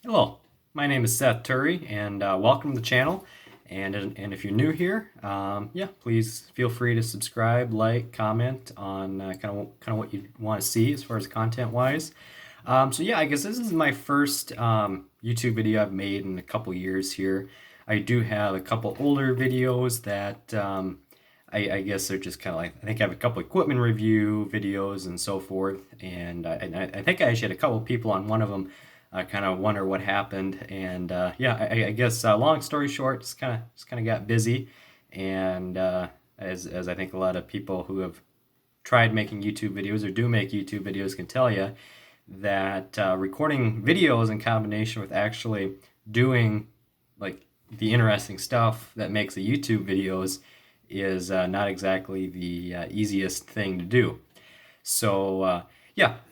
Hello, my name is Seth Turry, and welcome to the channel. And if you're new here, please feel free to subscribe, like, comment on kind of what you want to see as far as content wise. I guess this is my first YouTube video I've made in a couple years here. I do have a couple older videos that I guess they're just kind of like, I think I have a couple equipment review videos and so forth, and I think I actually had a couple people on one of them. I kind of wonder what happened, and I guess long story short, just kind of got busy, and as I think a lot of people who have tried making YouTube videos or do make YouTube videos can tell you that recording videos in combination with actually doing like the interesting stuff that makes the YouTube videos is not exactly the easiest thing to do. So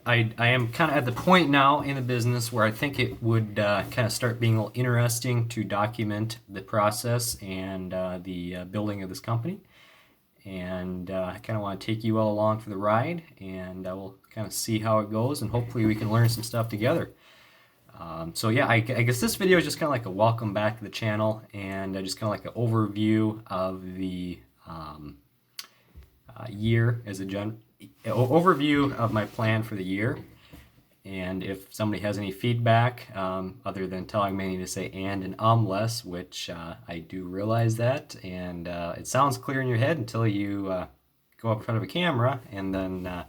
I am kind of at the point now in the business where I think it would kind of start being a little interesting to document the process and the building of this company. And I kind of want to take you all along for the ride, and we'll kind of see how it goes, and hopefully we can learn some stuff together. I guess this video is just kind of like a welcome back to the channel, and just kind of like an overview of the year as a overview of my plan for the year. And if somebody has any feedback other than telling me to say and less, which I do realize that, and it sounds clear in your head until you go up in front of a camera, and then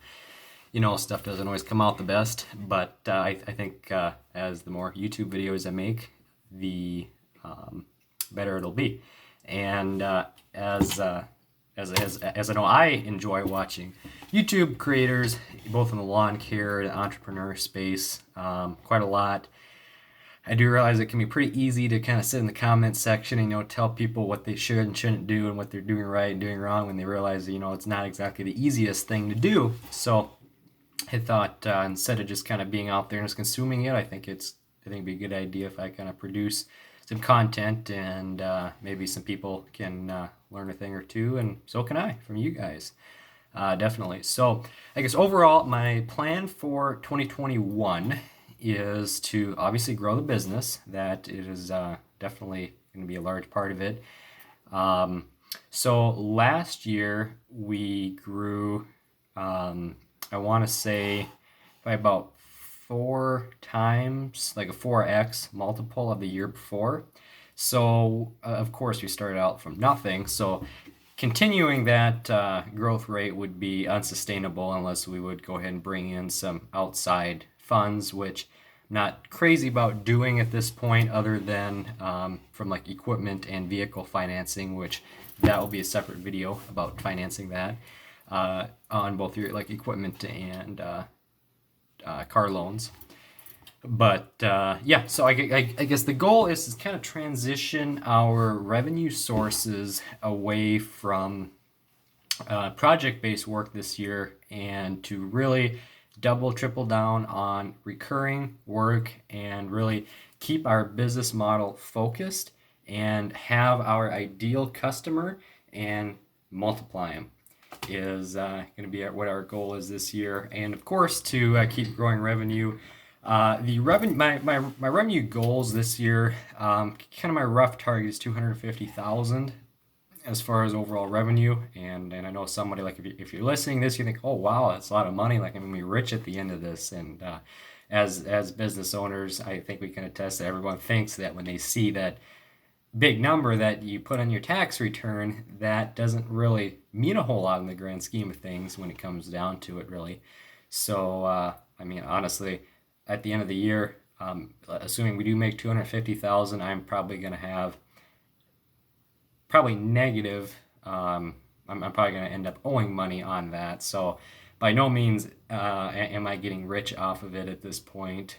stuff doesn't always come out the best. But I think as the more YouTube videos I make, the better it'll be. And as I know, I enjoy watching YouTube creators, both in the lawn care and entrepreneur space, quite a lot. I do realize it can be pretty easy to kind of sit in the comments section and tell people what they should and shouldn't do and what they're doing right and doing wrong when they realize it's not exactly the easiest thing to do. So I thought instead of just kind of being out there and just consuming it, I think it'd be a good idea if I kind of produce some content, and maybe some people can learn a thing or two, and so can I from you guys. Definitely. So I guess overall my plan for 2021 is to obviously grow the business. That is definitely going to be a large part of it. So last year we grew, I want to say by about 4 times, like a 4x multiple of the year before. So of course we started out from nothing. So continuing that growth rate would be unsustainable unless we would go ahead and bring in some outside funds, which I'm not crazy about doing at this point, other than from like equipment and vehicle financing, which that will be a separate video about financing that on both your like equipment and car loans. But so I guess the goal is to kind of transition our revenue sources away from project-based work this year, and to really triple down on recurring work, and really keep our business model focused and have our ideal customer and multiply them is going to be what our goal is this year. And of course to keep growing revenue. The revenue, my revenue goals this year, kind of my rough target is 250,000 as far as overall revenue. And I know somebody, like, if you're listening to this, you think, oh wow, that's a lot of money, like I'm gonna be rich at the end of this. And as business owners, I think we can attest that everyone thinks that when they see that big number that you put on your tax return, that doesn't really mean a whole lot in the grand scheme of things when it comes down to it, really. So I mean, honestly, at the end of the year, assuming we do make 250,000, I'm probably going to have negative. I'm probably going to end up owing money on that. So by no means am I getting rich off of it at this point,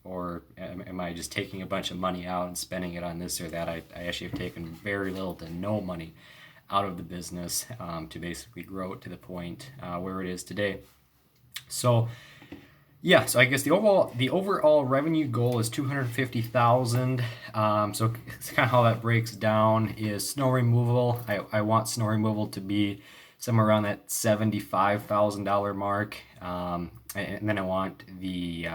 or am I just taking a bunch of money out and spending it on this or that. I actually have taken very little to no money out of the business to basically grow it to the point where it is today. So so I guess the overall revenue goal is 250,000. So it's kind of how that breaks down is snow removal. I want snow removal to be somewhere around that $75,000 mark, and then I want the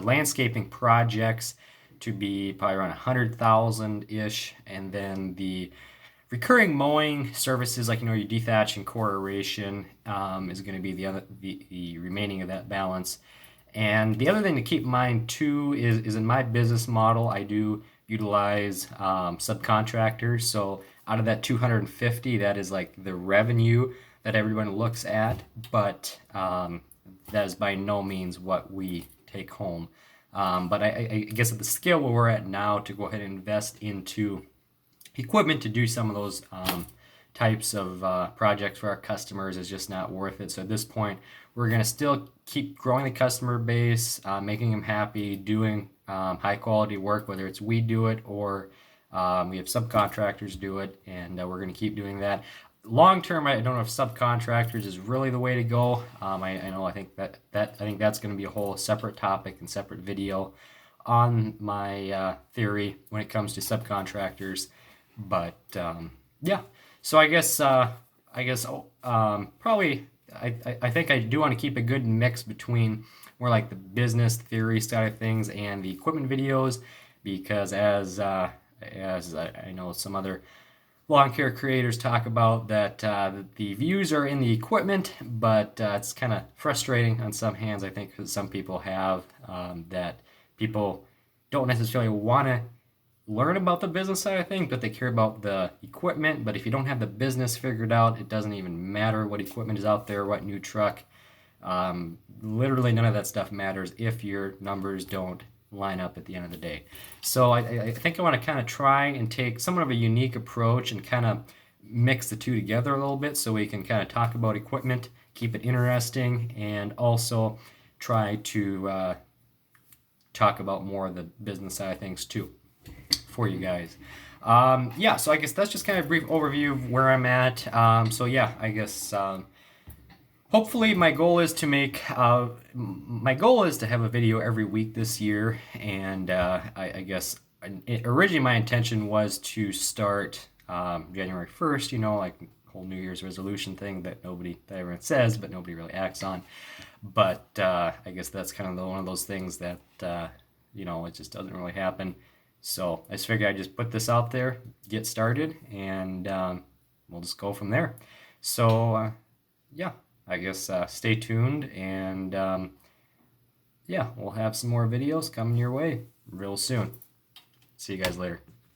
landscaping projects to be probably around 100,000-ish, and then the recurring mowing services, like your dethatch and core aeration, is going to be the remaining of that balance. And the other thing to keep in mind too is in my business model, I do utilize subcontractors. So out of that 250, that is like the revenue that everyone looks at, but that is by no means what we take home. But I guess at the scale where we're at now, to go ahead and invest into equipment to do some of those types of projects for our customers is just not worth it. So at this point, we're going to still keep growing the customer base, making them happy, doing high quality work, whether it's we do it or we have subcontractors do it, and we're going to keep doing that. Long term, I don't know if subcontractors is really the way to go. I think that's going to be a whole separate topic and separate video on my theory when it comes to subcontractors. But yeah, so I guess probably I think I do want to keep a good mix between more like the business theory side of things and the equipment videos, because as I know some other lawn care creators talk about, that the views are in the equipment, but it's kind of frustrating on some hands, I think, because some people have that people don't necessarily want to learn about the business side of things, but they care about the equipment. But if you don't have the business figured out, it doesn't even matter what equipment is out there, what new truck. Literally none of that stuff matters if your numbers don't line up at the end of the day. So I think I want to kind of try and take somewhat of a unique approach and kind of mix the two together a little bit, so we can kind of talk about equipment, keep it interesting, and also try to talk about more of the business side of things too for you guys. Yeah, so I guess that's just kind of a brief overview of where I'm at. So yeah, I guess hopefully my goal is to have a video every week this year, and I guess originally my intention was to start January 1st, like whole New Year's resolution thing that everyone says but nobody really acts on. But I guess that's kind of one of those things that it just doesn't really happen. So I just figured I'd just put this out there, get started, and we'll just go from there. So yeah, I guess stay tuned, and yeah, we'll have some more videos coming your way real soon. See you guys later.